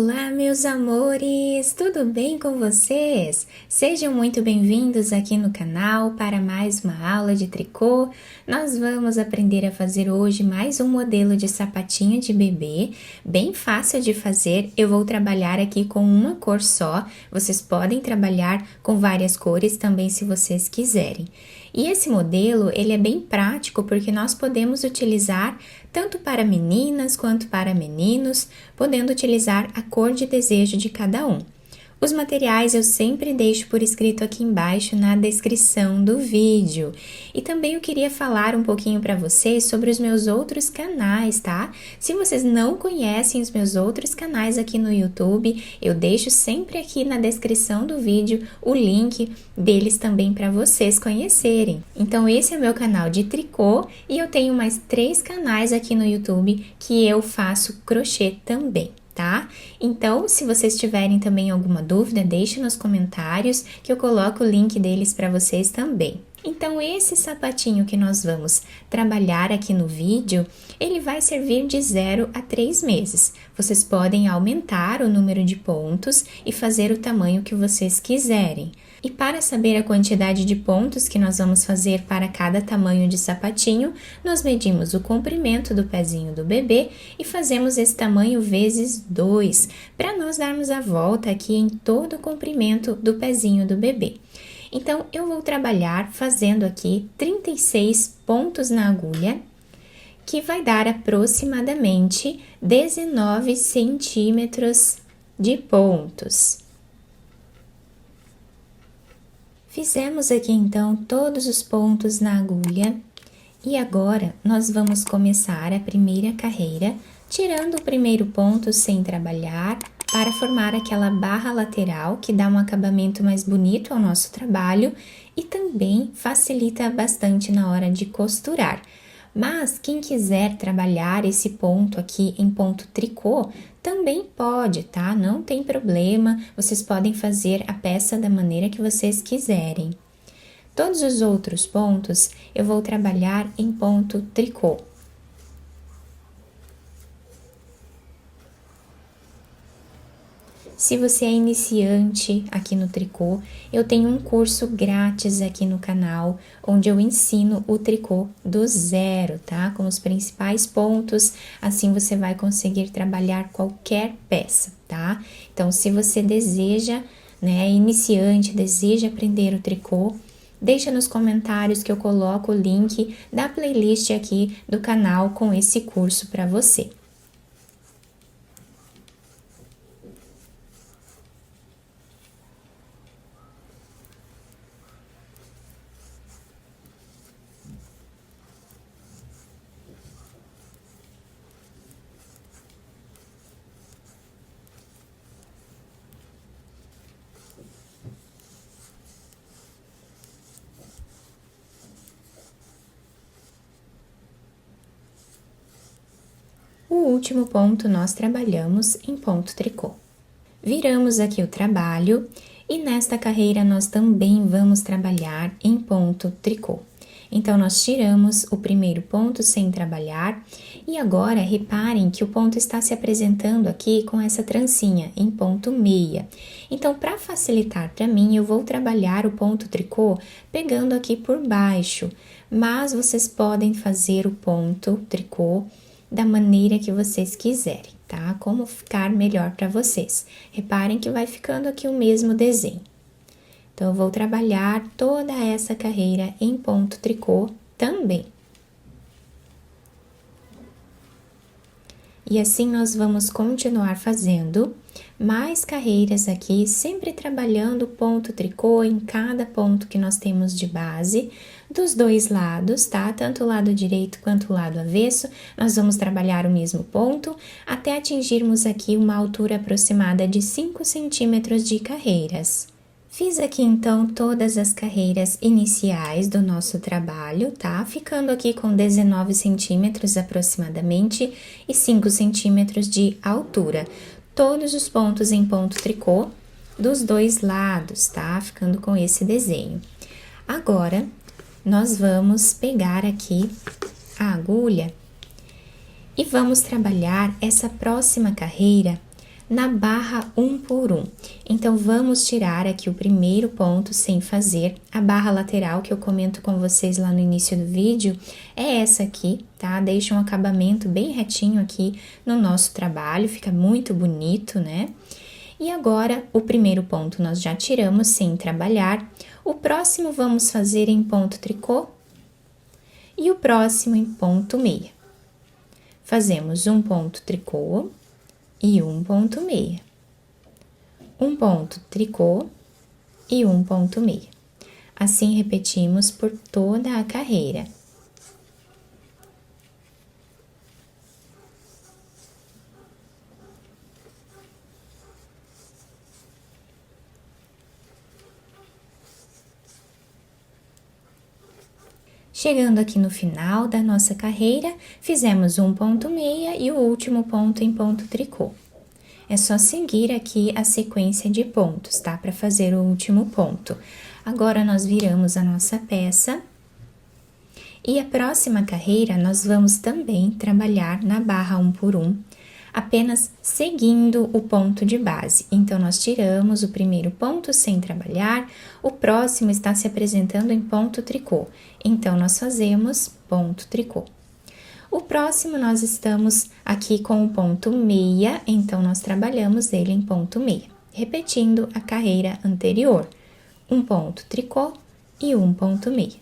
Olá, meus amores! Tudo bem com vocês? Sejam muito bem-vindos aqui no canal para mais uma aula de tricô. Nós vamos aprender a fazer hoje mais um modelo de sapatinho de bebê, bem fácil de fazer. Eu vou trabalhar aqui com uma cor só, vocês podem trabalhar com várias cores também se vocês quiserem. E esse modelo, ele é bem prático porque nós podemos utilizar tanto para meninas quanto para meninos, podendo utilizar a cor de desejo de cada um. Os materiais eu sempre deixo por escrito aqui embaixo na descrição do vídeo. E também eu queria falar um pouquinho para vocês sobre os meus outros canais, tá? Se vocês não conhecem os meus outros canais aqui no YouTube, eu deixo sempre aqui na descrição do vídeo o link deles também para vocês conhecerem. Então esse é o meu canal de tricô e eu tenho mais 3 canais aqui no YouTube que eu faço crochê também. Tá? Então, se vocês tiverem também alguma dúvida, deixe nos comentários que eu coloco o link deles para vocês também. Então, esse sapatinho que nós vamos trabalhar aqui no vídeo, ele vai servir de 0 a 3 meses. Vocês podem aumentar o número de pontos e fazer o tamanho que vocês quiserem. E para saber a quantidade de pontos que nós vamos fazer para cada tamanho de sapatinho, nós medimos o comprimento do pezinho do bebê e fazemos esse tamanho vezes 2, para nós darmos a volta aqui em todo o comprimento do pezinho do bebê. Então, eu vou trabalhar fazendo aqui 36 pontos na agulha, que vai dar aproximadamente 19 centímetros de pontos. Fizemos aqui então todos os pontos na agulha e agora nós vamos começar a primeira carreira, tirando o primeiro ponto sem trabalhar, para formar aquela barra lateral que dá um acabamento mais bonito ao nosso trabalho e também facilita bastante na hora de costurar. Mas quem quiser trabalhar esse ponto aqui em ponto tricô, também pode, tá? Não tem problema, vocês podem fazer a peça da maneira que vocês quiserem. Todos os outros pontos eu vou trabalhar em ponto tricô. Se você é iniciante aqui no tricô, eu tenho um curso grátis aqui no canal, onde eu ensino o tricô do zero, tá? Com os principais pontos, assim você vai conseguir trabalhar qualquer peça, tá? Então, se você deseja, né, iniciante, deseja aprender o tricô, deixa nos comentários que eu coloco o link da playlist aqui do canal com esse curso para você. O último ponto nós trabalhamos em ponto tricô. Viramos aqui o trabalho e nesta carreira nós também vamos trabalhar em ponto tricô. Então, nós tiramos o primeiro ponto sem trabalhar e agora reparem que o ponto está se apresentando aqui com essa trancinha em ponto meia. Então, para facilitar para mim, eu vou trabalhar o ponto tricô pegando aqui por baixo, mas vocês podem fazer o ponto tricô da maneira que vocês quiserem, tá? Como ficar melhor para vocês. Reparem que vai ficando aqui o mesmo desenho. Então, eu vou trabalhar toda essa carreira em ponto tricô também. E assim nós vamos continuar fazendo mais carreiras aqui, sempre trabalhando ponto tricô em cada ponto que nós temos de base, dos dois lados, tá? Tanto o lado direito quanto o lado avesso, nós vamos trabalhar o mesmo ponto, até atingirmos aqui uma altura aproximada de 5 centímetros de carreiras. Fiz aqui então todas as carreiras iniciais do nosso trabalho, tá? Ficando aqui com 19 centímetros aproximadamente e 5 centímetros de altura. Todos os pontos em ponto tricô dos dois lados, tá? Ficando com esse desenho. Agora, nós vamos pegar aqui a agulha e vamos trabalhar essa próxima carreira na barra 1 por 1. Então, vamos tirar aqui o primeiro ponto sem fazer. A barra lateral que eu comento com vocês lá no início do vídeo é essa aqui, tá? Deixa um acabamento bem retinho aqui no nosso trabalho, fica muito bonito, né? E agora, o primeiro ponto nós já tiramos sem trabalhar. O próximo vamos fazer em ponto tricô e o próximo em ponto meia. Fazemos um ponto tricô e um ponto meia. Um ponto tricô e um ponto meia. Assim, repetimos por toda a carreira. Chegando aqui no final da nossa carreira, fizemos um ponto meia e o último ponto em ponto tricô. É só seguir aqui a sequência de pontos, tá? Para fazer o último ponto. Agora, nós viramos a nossa peça. E a próxima carreira, nós vamos também trabalhar na barra 1 por 1, apenas seguindo o ponto de base. Então, nós tiramos o primeiro ponto sem trabalhar, o próximo está se apresentando em ponto tricô. Então, nós fazemos ponto tricô. O próximo, nós estamos aqui com o ponto meia, então, nós trabalhamos ele em ponto meia, repetindo a carreira anterior. Um ponto tricô e um ponto meia,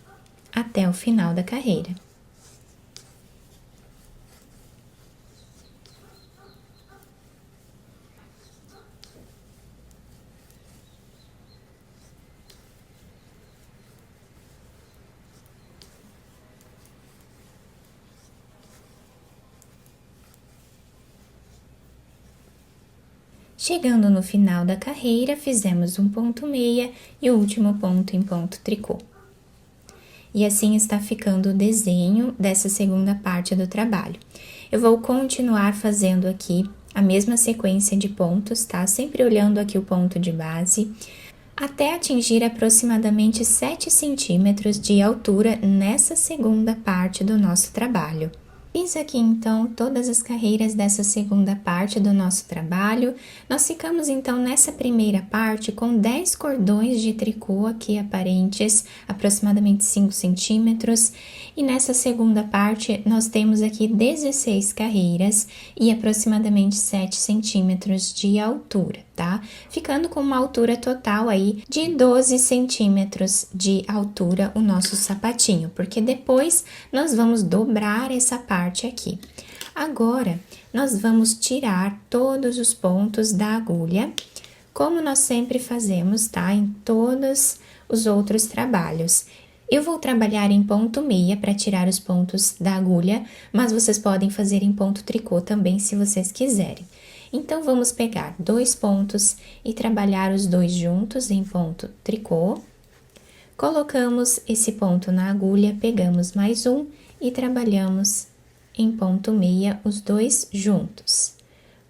até o final da carreira. Chegando no final da carreira, fizemos um ponto meia e o último ponto em ponto tricô. E assim está ficando o desenho dessa segunda parte do trabalho. Eu vou continuar fazendo aqui a mesma sequência de pontos, tá? Sempre olhando aqui o ponto de base, até atingir aproximadamente 7 centímetros de altura nessa segunda parte do nosso trabalho. Fiz aqui, então, todas as carreiras dessa segunda parte do nosso trabalho. Nós ficamos, então, nessa primeira parte com 10 cordões de tricô aqui aparentes, aproximadamente 5 centímetros. E nessa segunda parte, nós temos aqui 16 carreiras e aproximadamente 7 centímetros de altura, tá? Ficando com uma altura total aí de 12 centímetros de altura o nosso sapatinho, porque depois nós vamos dobrar essa parte aqui. Agora, nós vamos tirar todos os pontos da agulha, como nós sempre fazemos, tá? Em todos os outros trabalhos. Eu vou trabalhar em ponto meia para tirar os pontos da agulha, mas vocês podem fazer em ponto tricô também, se vocês quiserem. Então, vamos pegar 2 pontos e trabalhar os dois juntos em ponto tricô. Colocamos esse ponto na agulha, pegamos mais um e trabalhamos em ponto meia os dois juntos.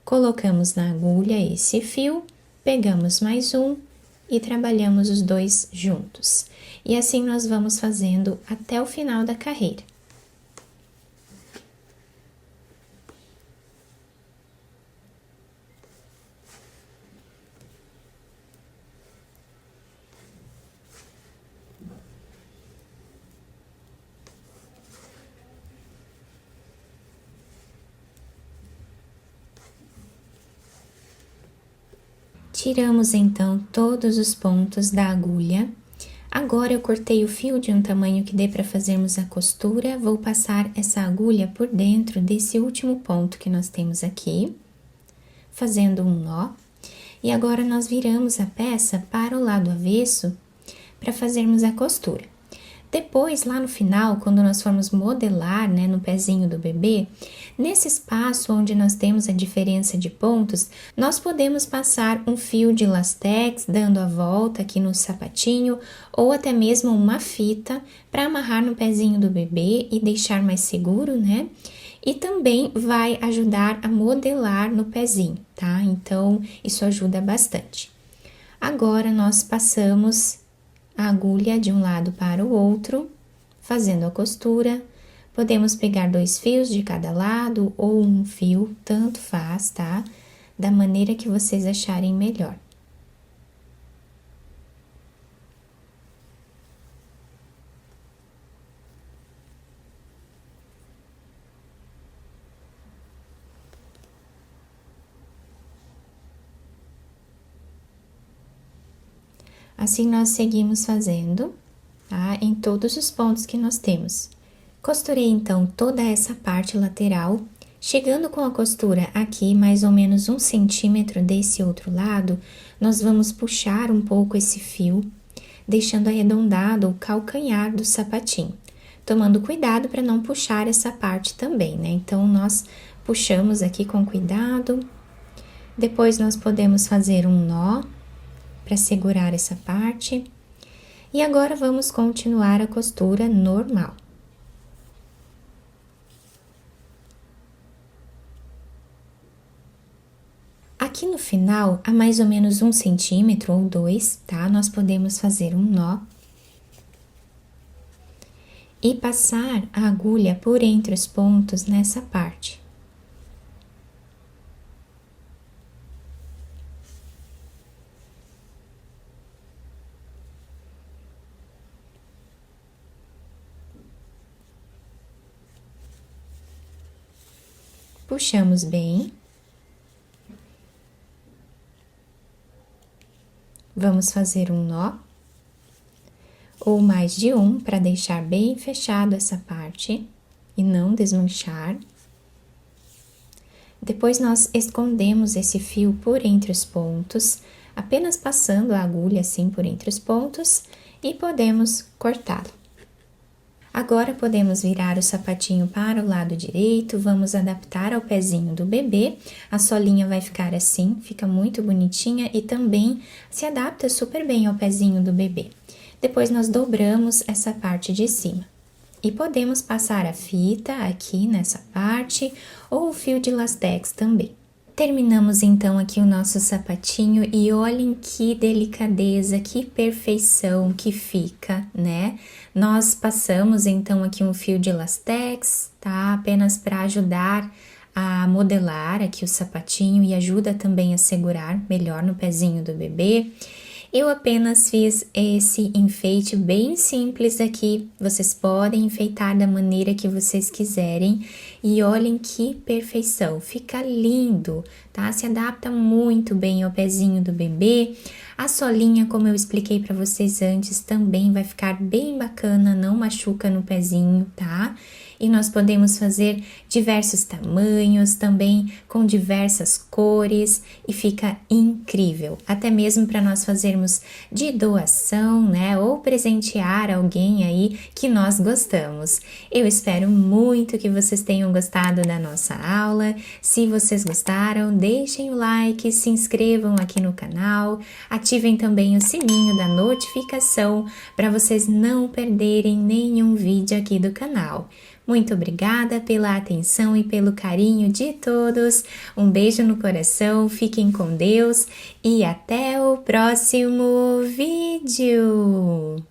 Colocamos na agulha esse fio, pegamos mais um e trabalhamos os dois juntos. E assim nós vamos fazendo até o final da carreira. Tiramos, então, todos os pontos da agulha. Agora, eu cortei o fio de um tamanho que dê para fazermos a costura. Vou passar essa agulha por dentro desse último ponto que nós temos aqui, fazendo um nó. E agora, nós viramos a peça para o lado avesso para fazermos a costura. Depois, lá no final, quando nós formos modelar, né, no pezinho do bebê, nesse espaço onde nós temos a diferença de pontos, nós podemos passar um fio de lastex, dando a volta aqui no sapatinho, ou até mesmo uma fita para amarrar no pezinho do bebê e deixar mais seguro, né? E também vai ajudar a modelar no pezinho, tá? Então, isso ajuda bastante. Agora, nós passamos a agulha de um lado para o outro, fazendo a costura. Podemos pegar 2 fios de cada lado ou um fio, tanto faz, tá? da maneira que vocês acharem melhor. Assim, nós seguimos fazendo, tá? Em todos os pontos que nós temos. Costurei, então, toda essa parte lateral, chegando com a costura aqui, mais ou menos 1 centímetro desse outro lado, nós vamos puxar um pouco esse fio, deixando arredondado o calcanhar do sapatinho, tomando cuidado para não puxar essa parte também, né? Então, nós puxamos aqui com cuidado, depois nós podemos fazer um nó para segurar essa parte. E agora vamos continuar a costura normal. Aqui no final, a mais ou menos 1 centímetro ou 2, tá? Nós podemos fazer um nó e passar a agulha por entre os pontos nessa parte. Puxamos bem. Vamos fazer um nó, ou mais de um, para deixar bem fechado essa parte e não desmanchar. Depois, nós escondemos esse fio por entre os pontos, apenas passando a agulha assim por entre os pontos e podemos cortá-lo. Agora, podemos virar o sapatinho para o lado direito, vamos adaptar ao pezinho do bebê. A solinha vai ficar assim, fica muito bonitinha e também se adapta super bem ao pezinho do bebê. Depois, nós dobramos essa parte de cima. E podemos passar a fita aqui nessa parte ou o fio de lastex também. Terminamos então aqui o nosso sapatinho e olhem que delicadeza, que perfeição que fica, né? Nós passamos então aqui um fio de lastex, tá? Apenas para ajudar a modelar aqui o sapatinho e ajuda também a segurar melhor no pezinho do bebê. Eu apenas fiz esse enfeite bem simples aqui, vocês podem enfeitar da maneira que vocês quiserem e olhem que perfeição, fica lindo, tá? Se adapta muito bem ao pezinho do bebê, a solinha, como eu expliquei para vocês antes, também vai ficar bem bacana, não machuca no pezinho, tá? E nós podemos fazer diversos tamanhos, também com diversas cores e fica incrível. Até mesmo para nós fazermos de doação, né? Ou presentear alguém aí que nós gostamos. Eu espero muito que vocês tenham gostado da nossa aula. Se vocês gostaram, deixem o like, se inscrevam aqui no canal, ativem também o sininho da notificação para vocês não perderem nenhum vídeo aqui do canal. Muito obrigada pela atenção e pelo carinho de todos. Um beijo no coração, fiquem com Deus e até o próximo vídeo!